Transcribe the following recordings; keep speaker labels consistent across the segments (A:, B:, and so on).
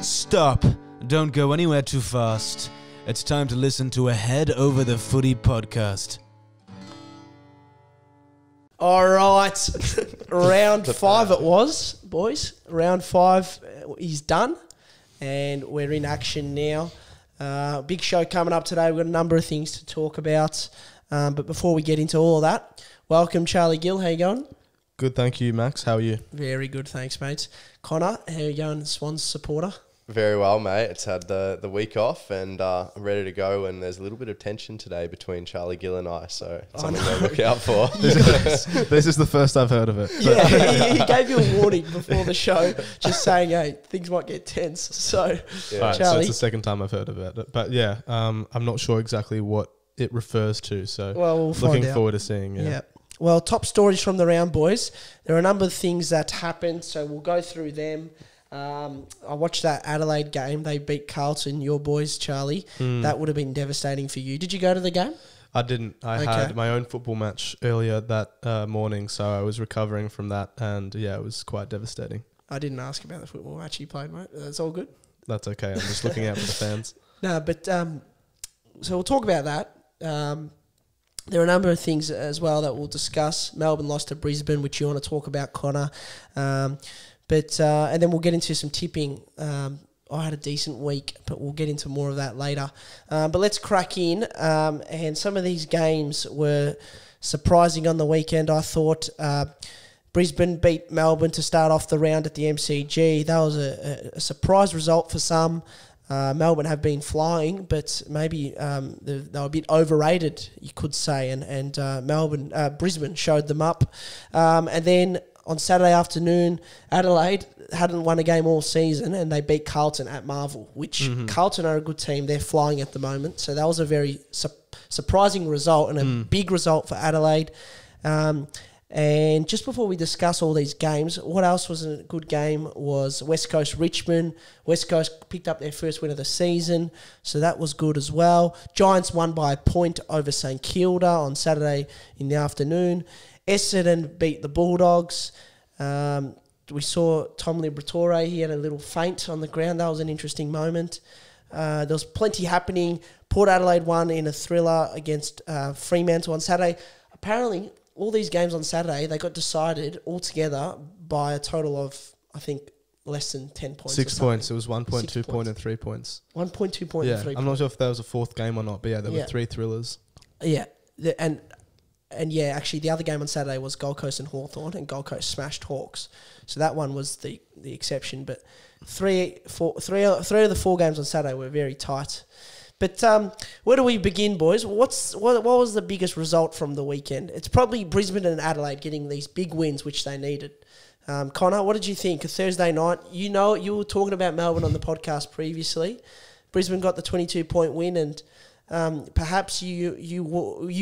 A: Stop. Don't go anywhere too fast. It's time to listen to a Head Over the Footy podcast.
B: All right. Round 5 it was, boys. Round 5 is done, and we're in action now. Big show coming up today. We've got a number of things to talk about. But before we get into all of that, welcome, Charlie Gill. How you going?
C: Good, thank you, Max. How are you?
B: Very good, thanks, mate. Connor, how you going, Swans supporter?
D: Very well, mate. It's had the week off and I'm ready to go, and there's a little bit of tension today between Charlie Gill and I, so it's something to look out for.
C: This is the first I've heard of it.
B: Yeah, he gave you a warning before the show, just saying, hey, things might get tense. So,
D: Yeah.
C: Right, so
B: Charlie.
C: it's the second time I've heard of it. But yeah, I'm not sure exactly what it refers to, so
B: well, we'll find
C: looking
B: out.
C: forward to seeing.
B: Yeah. Well, top stories from the round, boys. There are a number of things that happened, so we'll go through them. I watched that Adelaide game. They beat Carlton, your boys, Charlie. That would have been devastating for you. Did you go to the game?
C: I didn't. I had my own football match earlier that morning, so I was recovering from that, and yeah, it was quite devastating.
B: I didn't ask about the football match you played, mate. That's all good.
C: That's okay. I'm just looking out for the fans.
B: No, but so we'll talk about that. There are a number of things as well that we'll discuss. Melbourne lost to Brisbane, which you want to talk about, Connor. But and then we'll get into some tipping. I had a decent week, but we'll get into more of that later. But let's crack in. And some of these games were surprising on the weekend, I thought. Brisbane beat Melbourne to start off the round at the MCG. That was a surprise result for some. Melbourne have been flying, but maybe they were a bit overrated, you could say, and Brisbane showed them up. And then on Saturday afternoon, Adelaide hadn't won a game all season, and they beat Carlton at Marvel, which Carlton are a good team. They're flying at the moment, so that was a very surprising result and a big result for Adelaide. And just before we discuss all these games, what else was a good game was West Coast Richmond. West Coast picked up their first win of the season, so that was good as well. Giants won by a point over St Kilda on Saturday in the afternoon. Essendon beat the Bulldogs. We saw Tom Liberatore. He had a little feint on the ground. That was an interesting moment. There was plenty happening. Port Adelaide won in a thriller against Fremantle on Saturday. Apparently, all these games on Saturday, they got decided altogether by a total of, I think, less than 10 points.
C: 6 points. It was 1 point, 2 point, and 3 points.
B: 1.2 point
C: Yeah,
B: and 3
C: I'm not sure if there was a fourth game or not, but yeah, there were 3 thrillers.
B: Yeah, and yeah, actually, the other game on Saturday was Gold Coast and Hawthorn, and Gold Coast smashed Hawks. So that one was the exception. But three of the 4 games on Saturday were very tight. But where do we begin, boys? What was the biggest result from the weekend? It's probably Brisbane and Adelaide getting these big wins, which they needed. Connor, what did you think? Thursday night, you were talking about Melbourne on the podcast previously. Brisbane got the 22-point win, and perhaps you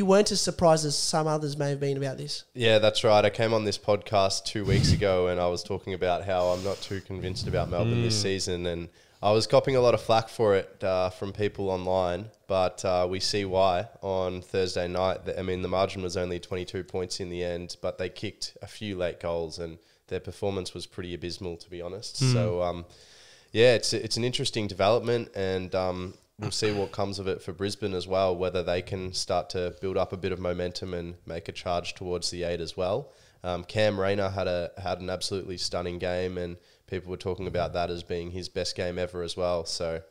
B: weren't as surprised as some others may have been about this.
D: Yeah, that's right. I came on this podcast 2 weeks ago and I was talking about how I'm not too convinced about Melbourne this season, and I was copping a lot of flack for it from people online, but we see why on Thursday night. I mean, the margin was only 22 points in the end, but they kicked a few late goals and their performance was pretty abysmal, to be honest. So, yeah, it's an interesting development, and we'll see what comes of it for Brisbane as well, whether they can start to build up a bit of momentum and make a charge towards the 8 as well. Cam Rayner had an absolutely stunning game, and people were talking about that as being his best game ever as well. So,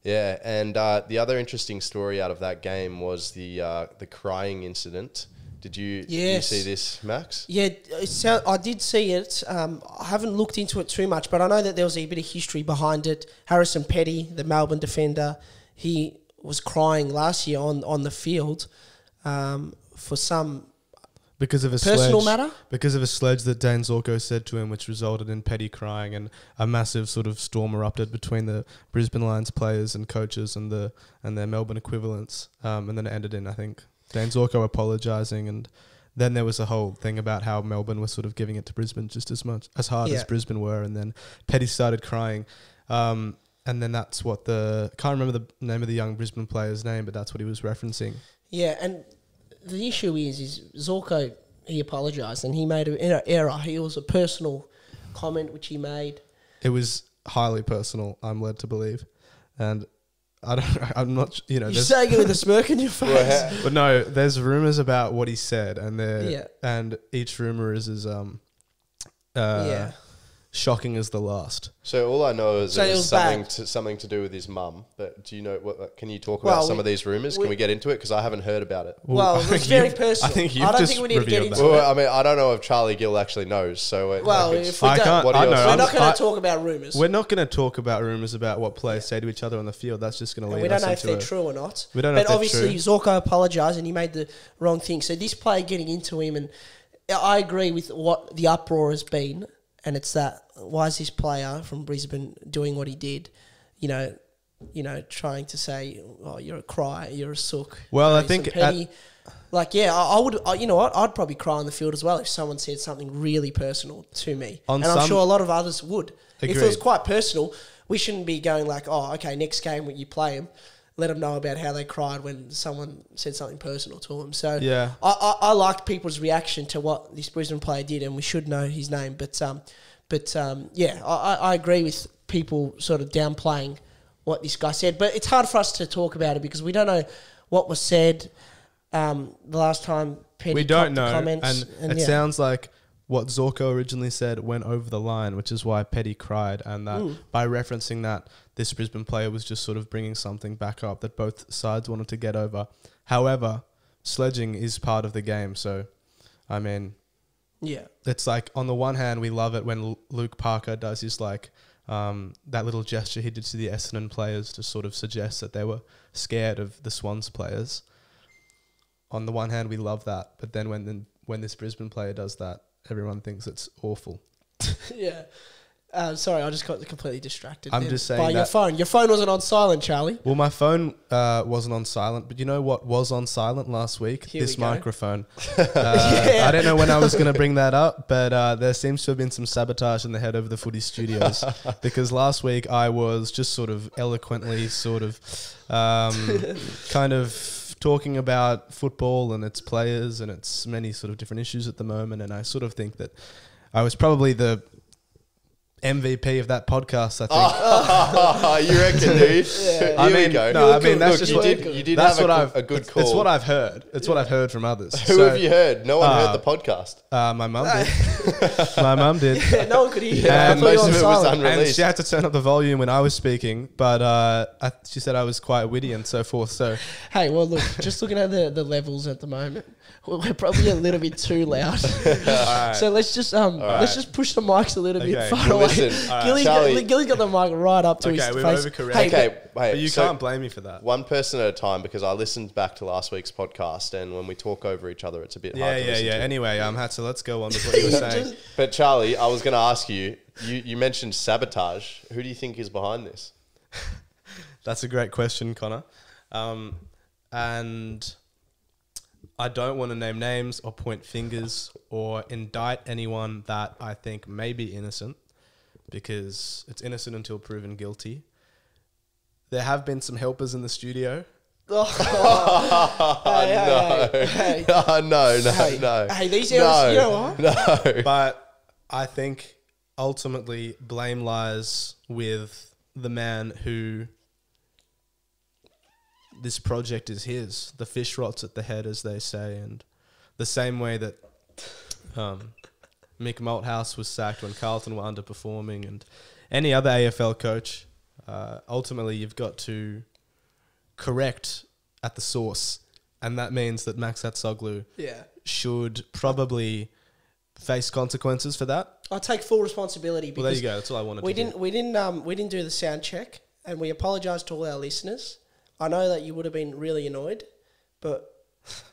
D: yeah. And the other interesting story out of that game was the crying incident. Did you see this, Max?
B: Yeah, I did see it. I haven't looked into it too much, but I know that there was a bit of history behind it. Harrison Petty, the Melbourne defender, he was crying last year on the field for some...
C: Because of a
B: personal
C: sledge,
B: matter?
C: Because of a sledge that Dan Zorko said to him, which resulted in Petty crying, and a massive sort of storm erupted between the Brisbane Lions players and coaches and their Melbourne equivalents. And then it ended in, I think, Dan Zorko apologising, and then there was a whole thing about how Melbourne was sort of giving it to Brisbane just as hard as Brisbane were, and then Petty started crying. And then that's what can't remember the name of the young Brisbane player's name, but that's what he was referencing.
B: Yeah, and the issue is Zorko, he apologised and he made an error. It was a personal comment which he made.
C: It was highly personal, I'm led to believe. And I'm not,
B: You're saying it with a smirk on your face.
C: but no, there's rumors about what he said, and
B: Yeah.
C: and each rumor is shocking as the last.
D: So all I know is
B: So
D: it
B: it
D: was
B: was
D: something to do with his mum. But do you know what? Can you talk about some of these rumors? Can we get into it? Because I haven't heard about it.
B: Well, it's very personal.
C: I think you've
B: don't
C: just
B: think we need to get
C: revealed
B: into
C: that.
B: it.
D: Well, I mean, I don't know if Charlie Gill actually knows. So
B: Well,
D: like,
B: if we
C: I
B: don't,
C: can't.
D: What are
C: I
D: your-
C: know.
B: we're not going
C: I-
B: to talk about rumours.
C: We're not going to talk about rumors about what players say to each other on the field. That's just going to
B: And
C: lead
B: we
C: us
B: don't know if
C: into
B: they're true or not.
C: We don't know
B: but
C: if they're
B: obviously,
C: true.
B: Zorko apologised and he made the wrong thing. So this player getting into him, and I agree with what the uproar has been, and it's that why is this player from Brisbane doing what he did? Trying to say, "Oh, you're a cry, you're a sook."
C: Well, I
B: some
C: think
B: petty. I would. You know what? I'd probably cry on the field as well if someone said something really personal to me, and I'm sure a lot of others would. If it was
C: Agreed.
B: quite personal, we shouldn't be going like, "Oh, okay, next game when you play him, let them know about how they cried when someone said something personal to them." So
C: Yeah.
B: I liked people's reaction to what this Brisbane player did, and we should know his name. But I agree with people sort of downplaying what this guy said. But it's hard for us to talk about it because we don't know what was said the last time Petty
C: We don't
B: copped the
C: know,
B: comments.
C: and it sounds like what Zorko originally said went over the line, which is why Petty cried, and that by referencing that, this Brisbane player was just sort of bringing something back up that both sides wanted to get over. However, sledging is part of the game, so, I mean,
B: Yeah.
C: it's like, on the one hand, we love it when Luke Parker does his, like, that little gesture he did to the Essendon players to sort of suggest that they were scared of the Swans players. On the one hand, we love that, but then when this Brisbane player does that, everyone thinks it's awful.
B: Yeah. Sorry, I just got completely distracted.
C: I'm
B: then
C: just saying
B: by your
C: that-
B: phone. Your phone wasn't on silent, Charlie.
C: Well, my phone wasn't on silent, but you know what was on silent last week?
B: Here
C: This
B: we go.
C: microphone.
B: Yeah.
C: I don't know when I was going to bring that up, but there seems to have been some sabotage in the head of the Footy studios because last week I was just sort of eloquently kind of talking about football and its players and its many sort of different issues at the moment, and I sort of think that I was probably the MVP of that podcast, I think.
D: You reckon, dude? Here we go.
C: No, I mean, that's
D: Look,
C: just
D: you did
C: that's
D: have
C: what
D: a good call.
C: It's what I've heard. It's what I've heard from others.
D: Who have you heard? No one heard the podcast.
C: My mum did. My mum did.
B: Yeah, no one could hear you.
D: Yeah,
B: I thought you
D: most
B: were on
D: of it was
B: silent.
D: unreleased.
C: And she had to turn up the volume when I was speaking, but she said I was quite witty and so forth. So
B: Hey, well, look, just looking at the levels at the moment, we're probably a little bit too loud. So let's just push the mics a little bit
C: Okay.
B: far
D: Well,
B: away.
D: listen,
B: Gilly's got the mic right up to his
C: okay, we've
B: face.
C: overcorrected.
B: Hey,
D: Okay,
C: But you
D: so
C: can't blame me for that.
D: one person at a time, because I listened back to last week's podcast, and when we talk over each other, it's a bit hard to listen to.
C: Anyway, Hatzo, let's go on with what you were saying.
D: But Charlie, I was going to ask you, you mentioned sabotage. Who do you think is behind this?
C: That's a great question, Connor. And I don't want to name names or point fingers or indict anyone that I think may be innocent, because it's innocent until proven guilty. There have been some helpers in the studio.
D: No.
B: Hey.
D: No.
B: Hey, these areas, you know what?
D: No.
C: But I think ultimately blame lies with the man who this project is his. The fish rots at the head, as they say, and the same way that Mick Malthouse was sacked when Carlton were underperforming, and any other AFL coach, ultimately you've got to correct at the source, and that means that Max Hatzoglou should probably face consequences for that.
B: I take full responsibility because
C: Well, there you go. That's all I wanted to do.
B: we didn't do the sound check, and we apologise to all our listeners. I know that you would have been really annoyed, but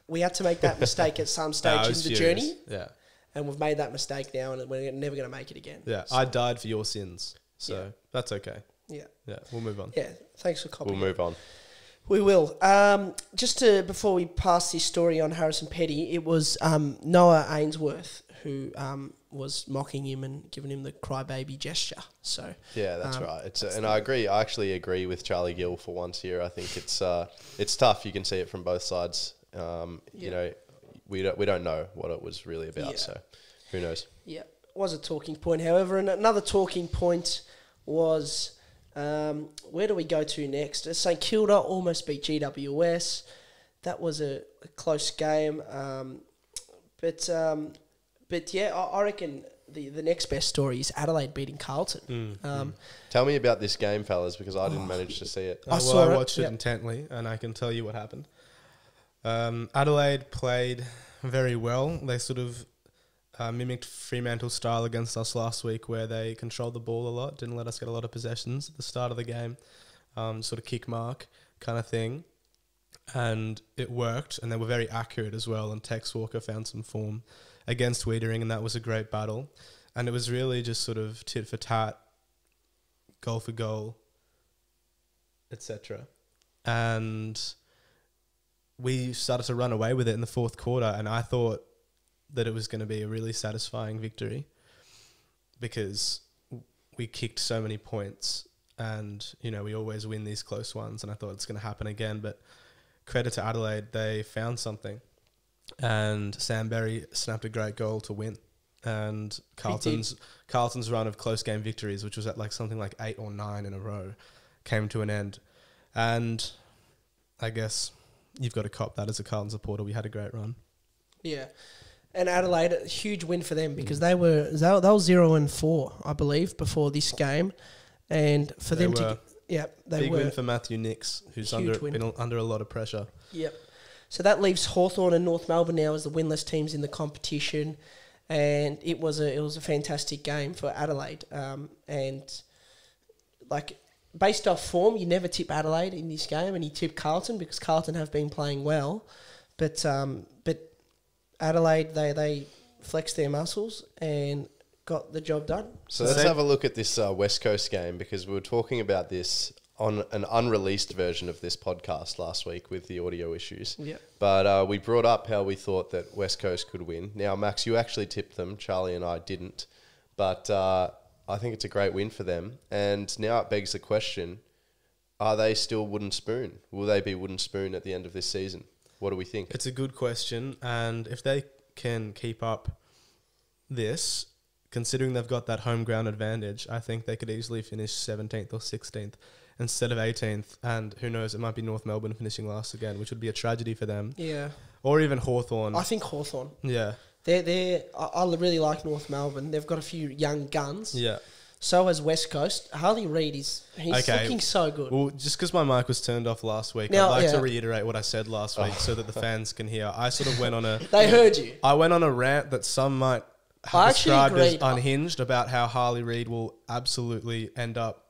B: we had to make that mistake at some stage in the journey,
C: Yeah.
B: and we've made that mistake now, and we're never going to make it again.
C: Yeah.
B: So,
C: I died for your sins, so
B: Yeah.
C: that's okay.
B: yeah,
C: Yeah, we'll move on.
B: yeah. Thanks for copying.
D: We'll move on.
B: We will. Before we pass this story on Harrison Petty, it was Noah Answerth who was mocking him and giving him the crybaby gesture. So
D: Yeah, that's right. And I agree. I actually agree with Charlie Gill for once here. I think it's tough. You can see it from both sides. You know, we don't know what it was really about.
B: Yeah.
D: So who knows?
B: yeah, was a talking point. However, and another talking point was where do we go to next? St Kilda almost beat GWS. That was a close game. But yeah, I reckon the next best story is Adelaide beating Carlton.
D: Tell me about this game, fellas, because I didn't manage to see it.
C: I watched it intently, and I can tell you what happened. Adelaide played very well. They sort of mimicked Fremantle's style against us last week, where they controlled the ball a lot, didn't let us get a lot of possessions at the start of the game, sort of kick mark kind of thing. And it worked, and they were very accurate as well, and Tex Walker found some form against Wiedering, and that was a great battle. And it was really just sort of tit for tat, goal for goal, etc. And we started to run away with it in the fourth quarter, and I thought that it was going to be a really satisfying victory because we kicked so many points, and, you know, we always win these close ones, and I thought it's going to happen again. But credit to Adelaide, they found something, and Sam Berry snapped a great goal to win. And Carlton's run of close game victories, which was at like something like 8 or 9 in a row, came to an end. And I guess you've got to cop that as a Carlton supporter. We had a great run.
B: Yeah. And Adelaide, a huge win for them because they were 0-4, I believe, before this game. And for them to... Yeah, they
C: big
B: were.
C: win for Matthew Nicks, who's been under a lot of pressure.
B: Yep. So that leaves Hawthorn and North Melbourne now as the winless teams in the competition, and it was a fantastic game for Adelaide. And like based off form, you never tip Adelaide in this game, and you tip Carlton because Carlton have been playing well, but Adelaide they flexed their muscles and got the job done.
D: So let's have a look at this West Coast game, because we were talking about this on an unreleased version of this podcast last week with the audio issues.
B: Yeah.
D: But we brought up how we thought that West Coast could win. Now, Max, you actually tipped them. Charlie and I didn't. But I think it's a great win for them. And now it begs the question, are they still wooden spoon? Will they be wooden spoon at the end of this season? What do we think?
C: It's a good question. And if they can keep up this, considering they've got that home ground advantage, I think they could easily finish 17th or 16th instead of 18th. And who knows, it might be North Melbourne finishing last again, which would be a tragedy for them.
B: Yeah.
C: Or even Hawthorn.
B: I think Hawthorn.
C: Yeah.
B: I really like North Melbourne. They've got a few young guns.
C: Yeah.
B: So has West Coast. Harley Reid he's looking so good.
C: Well, just because my mic was turned off last week, I'd like to reiterate what I said last week so that the fans can hear. I sort of went on a...
B: They heard you.
C: I went on a rant that some might have described as unhinged about how Harley Reid will absolutely end up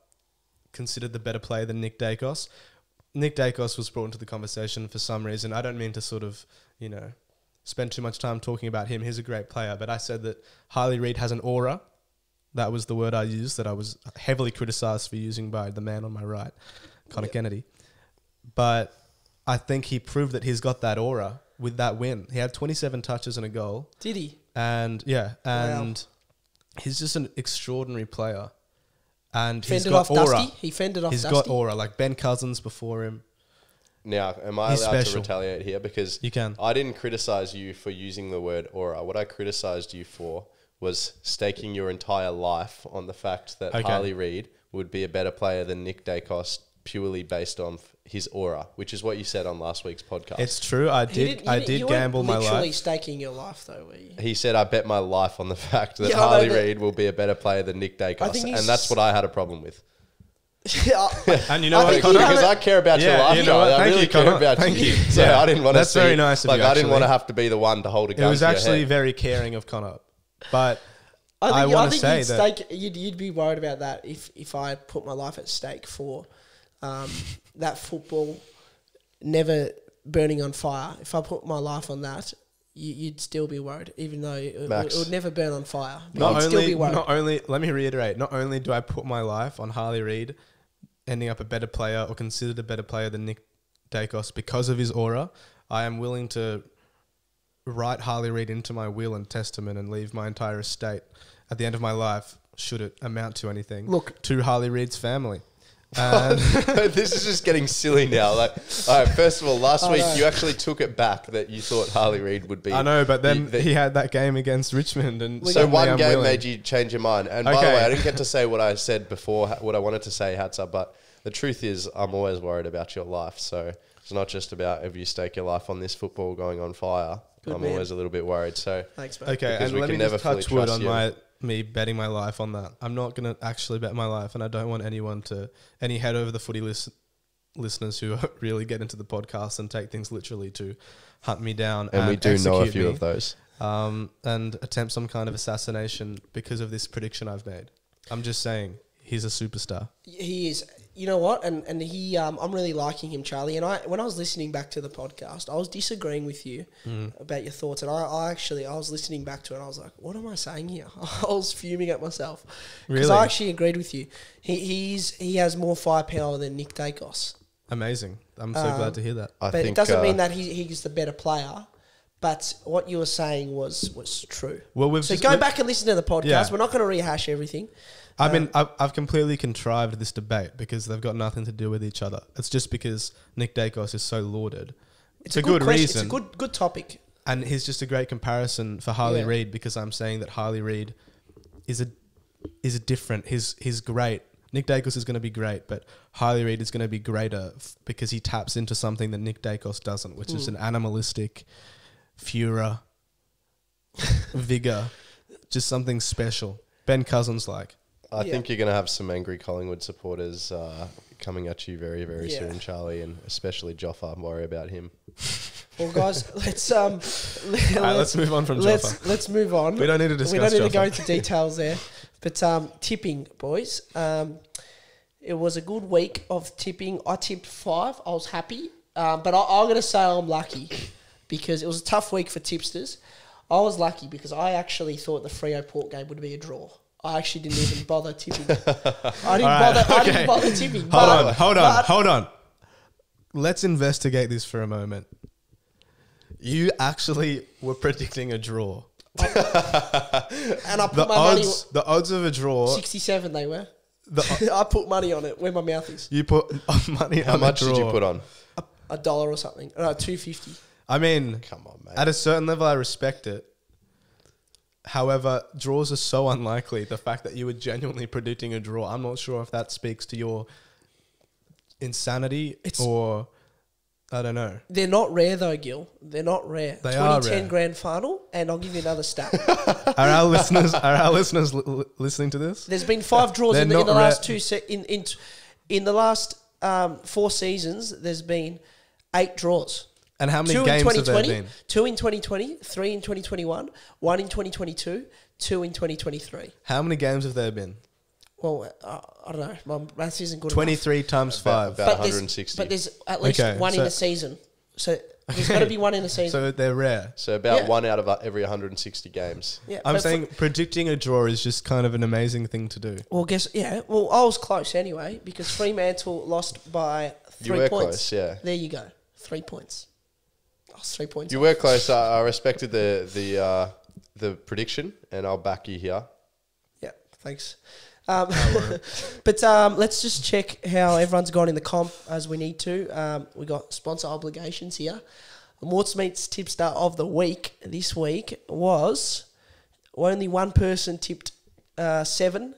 C: considered the better player than Nick Dacos. Nick Dacos was brought into the conversation for some reason. I don't mean to sort of, spend too much time talking about him. He's a great player. But I said that Harley Reid has an aura. That was the word I used, that I was heavily criticised for using by the man on my right, Connor Kennedy. But I think he proved that he's got that aura with that win. He had 27 touches and a goal.
B: Did he?
C: And he's just an extraordinary player. And
B: Fended
C: he's got
B: off
C: aura.
B: Dusty. He fended off
C: He's
B: Dusty.
C: got aura, like Ben Cousins before him.
D: Now, am I allowed to retaliate here? Because
C: you can.
D: I didn't criticise you for using the word aura. What I criticised you for was staking your entire life on the fact that Harley Reid would be a better player than Nick Dacos purely based on his aura, which is what you said on last week's podcast.
C: It's true. I did gamble my life.
B: Literally staking your life, though, were you?
D: He said, I bet my life on the fact that Harley Reid will be a better player than Nick Dacos. And that's what I had a problem with.
C: And you know what,
D: Connor? Because I care about your life, Charlie. I really care about you.
C: Thank you.
D: So I didn't want to
C: That's very nice of you,
D: I didn't want to have to be the one to hold a gun to your head.
C: It was actually very caring of Connor. But I want to say that
B: you'd be worried about that if I put my life at stake for that football never burning on fire. If I put my life on that, you'd still be worried, even though it would never burn on fire. Still be worried.
C: Let me reiterate, not only do I put my life on Harley Reid ending up a better player or considered a better player than Nick Dacos because of his aura, I am willing to write Harley Reid into my will and testament and leave my entire estate at the end of my life, should it amount to anything, to Harley Reid's family. And
D: This is just getting silly now. Like, all right, first of all, last week you actually took it back that you thought Harley Reid would be.
C: I know, but then he had that game against Richmond, and
D: So
C: suddenly
D: one
C: I'm
D: game
C: willing.
D: made you change your mind. And by the
C: Okay.
D: way, I didn't get to say what I said before, what I wanted to say, Hatza, but the truth is I'm always worried about your life. So it's not just about if you stake your life on this football going on fire.
B: Good
D: I'm
B: man.
D: always a little bit worried. So
B: Thanks, mate.
C: Okay,
D: Because
C: and
D: we
C: let
D: can
C: me
D: never
C: just touch
D: fully
C: wood
D: trust
C: on
D: you.
C: me betting my life on that. I'm not going to actually bet my life, and I don't want any head over the footy listeners who really get into the podcast and take things literally to hunt me down.
D: and we do know a
C: execute
D: few
C: me,
D: of those.
C: and attempt some kind of assassination because of this prediction I've made. I'm just saying, he's a superstar.
B: He is. You know what? And he, I'm really liking him, Charlie. And when I was listening back to the podcast, I was disagreeing with you about your thoughts. And I was listening back to it and I was like, what am I saying here? I was fuming at myself. Because
C: Really?
B: I actually agreed with you. He has more firepower than Nick Dacos.
C: Amazing. I'm so glad to hear that.
D: I
B: But
D: think
B: it doesn't mean that he's the better player. But what you were saying was true.
C: Well, we've
B: So
C: just
B: go back and listen to the podcast.
C: Yeah.
B: We're not going to rehash everything.
C: I mean, I've completely contrived this debate because they've got nothing to do with each other. It's just because Nick Dacos is so lauded. It's a good
B: question.
C: reason.
B: It's a good topic.
C: And he's just a great comparison for Harley
B: Yeah.
C: Reid because I'm saying that Harley Reid is a different. He's great. Nick Dacos is going to be great, but Harley Reid is going to be greater because he taps into something that Nick Dacos doesn't, which is an animalistic furor, vigor, just something special. Ben Cousins like.
D: I think you're going to have some angry Collingwood supporters coming at you very, very
B: Yeah.
D: soon, Charlie, and especially Joffa. Worry about him.
B: Well, guys, let's
C: Let's move on from Joffa.
B: let's move on.
C: We don't need to discuss
B: We don't need to
C: Joffa.
B: go into details there. But tipping, boys. It was a good week of tipping. I tipped 5. I was happy. But I'm going to say I'm lucky because it was a tough week for tipsters. I was lucky because I actually thought the Freo Port game would be a draw. I actually didn't even bother tipping. I didn't bother tipping.
C: Hold on. Let's investigate this for a moment. You actually were predicting a draw.
B: And I put
C: The
B: my
C: odds of a draw.
B: money... 67 they were. I put money on it where my mouth is.
C: You put money
D: How
C: on
D: much
C: a draw.
D: did you put on?
B: $1 or something. No, $2.50.
C: I mean,
D: Come on, mate.
C: at a certain level, I respect it. However, draws are so unlikely. The fact that you were genuinely predicting a draw, I'm not sure if that speaks to your insanity or I don't know.
B: They're not rare though, Gill. They're not rare.
C: They are
B: 2010
C: rare.
B: grand final, and I'll give you another stat.
C: Are our listeners listening to this?
B: There's been 5 draws
C: They're
B: in the
C: not
B: last
C: rare.
B: in the last 4 seasons. There's been 8 draws.
C: And how many
B: 2 in
C: games have there
B: 2020,
C: been?
B: 2 in 2020, 3 in 2021, 1 in 2022, 2 in 2023.
C: How many games have there been?
B: Well, I don't know. My maths isn't good enough.
C: 23 times 5.
D: About 160.
B: But there's at least
C: Okay,
B: one in
C: so-
B: a season. So there's got to be one in a season.
C: So they're rare.
D: So about
B: Yeah.
D: 1 out of every 160 games.
B: Yeah,
C: I'm
B: but
C: saying predicting a draw is just kind of an amazing thing to do.
B: Well, I was close anyway because Fremantle lost by 3
D: You were
B: points.
D: close, yeah.
B: There you go, 3 points. I was 3 points.
D: You were close. I respected the prediction, and I'll back you here.
B: Yeah, thanks. But let's just check how everyone's gone in the comp as we need to. We got sponsor obligations here. Mortsmeat's tipster of the week this week was only one person tipped 7,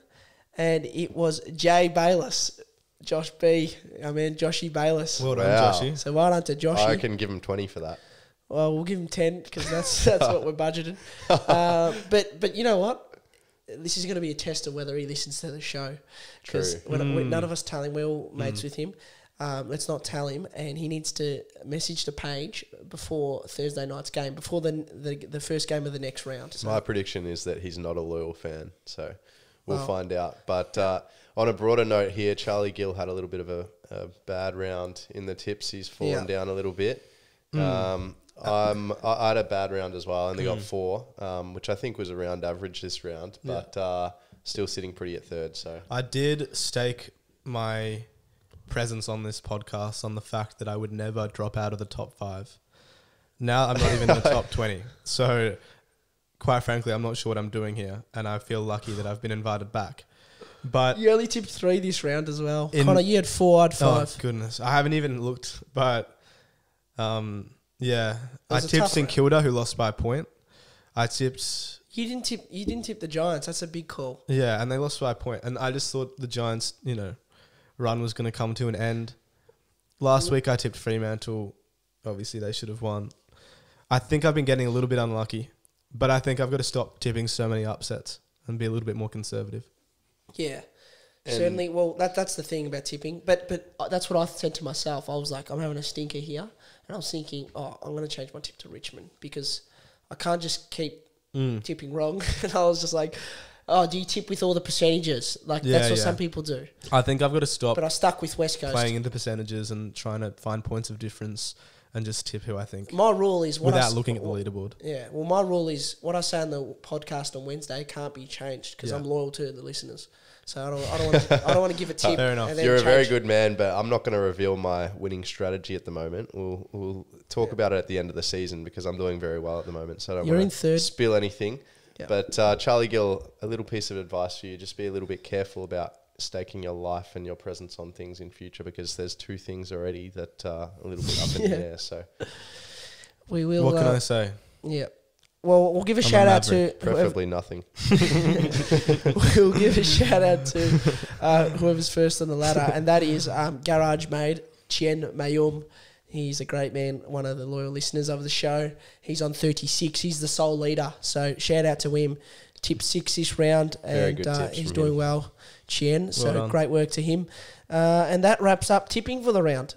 B: and it was Jay Bayless. Josh B. I mean, Joshy Bayless.
C: Well done,
D: Wow.
C: Joshy.
B: So well done to Joshy.
D: I can give him 20 for that.
B: Well, we'll give him 10 because that's what we're budgeted. But you know what? This is going to be a test of whether he listens to the show because none of us tell him. We're all mates with him. Let's not tell him, and he needs to message the page before Thursday night's game, before the first game of the next round. So
D: My prediction is that he's not a loyal fan, so we'll find out. But on a broader note here, Charlie Gill had a little bit of a bad round in the tips. He's fallen down a little bit. I had a bad round as well. I only got 4, which I think was around average this round, but still sitting pretty at third. So
C: I did stake my presence on this podcast on the fact that I would never drop out of the top 5. Now I'm not even in the top 20. So quite frankly, I'm not sure what I'm doing here, and I feel lucky that I've been invited back. But
B: You only tipped 3 this round as well. Connor, you had 4, I had 5.
C: oh goodness, I haven't even looked. But yeah, I
B: was a
C: tipped
B: tough
C: St
B: round.
C: Kilda, who lost by a point. I tipped
B: You didn't tip the Giants. That's a big call.
C: and they lost by a point. And I just thought the Giants, run was going to come to an end. Last week I tipped Fremantle. Obviously they should have won. I think I've been getting a little bit unlucky, but I think I've got to stop tipping so many upsets and be a little bit more conservative.
B: Yeah.
D: And-
B: Certainly. Well, that's the thing about tipping. But that's what I said to myself. I was like, I'm having a stinker here. And I was thinking, I'm going to change my tip to Richmond because I can't just keep tipping wrong. And I was just like, do you tip with all the percentages? Like, that's what some people do.
C: I think I've got to stop
B: But I stuck with West Coast.
C: playing into percentages and trying to find points of difference and just tip who I think
B: My rule is
C: without looking at the leaderboard.
B: Yeah, well, my rule is what I say on the podcast on Wednesday can't be changed because
C: Yeah.
B: I'm loyal to the listeners. So I don't want to give a tip.
C: Fair enough.
B: and then
D: You're a very
B: change.
D: good man, but I'm not going to reveal my winning strategy at the moment. We'll talk about it at the end of the season because I'm doing very well at the moment. So I don't
B: You're
D: want
B: in
D: to
B: third.
D: spill anything.
B: Yeah.
D: But Charlie Gill, a little piece of advice for you: just be a little bit careful about staking your life and your presence on things in future because there's 2 things already that are a little bit up in the air. So
B: We will.
C: What can I say?
B: Yeah. Well, we'll give a
C: I'm a
B: shout out to
C: maverick.
D: preferably nothing.
B: we'll give a shout out to whoever's first on the ladder, and that is Garage Made Chien Mayum. He's a great man, one of the loyal listeners of the show. He's on 36. He's the sole leader. So shout out to him. Tip 6 this round,
D: Very
B: and
D: good tips
B: he's
D: from
B: doing
D: him.
B: well, Chien. So
C: done.
B: great work to him. And that wraps up tipping for the round.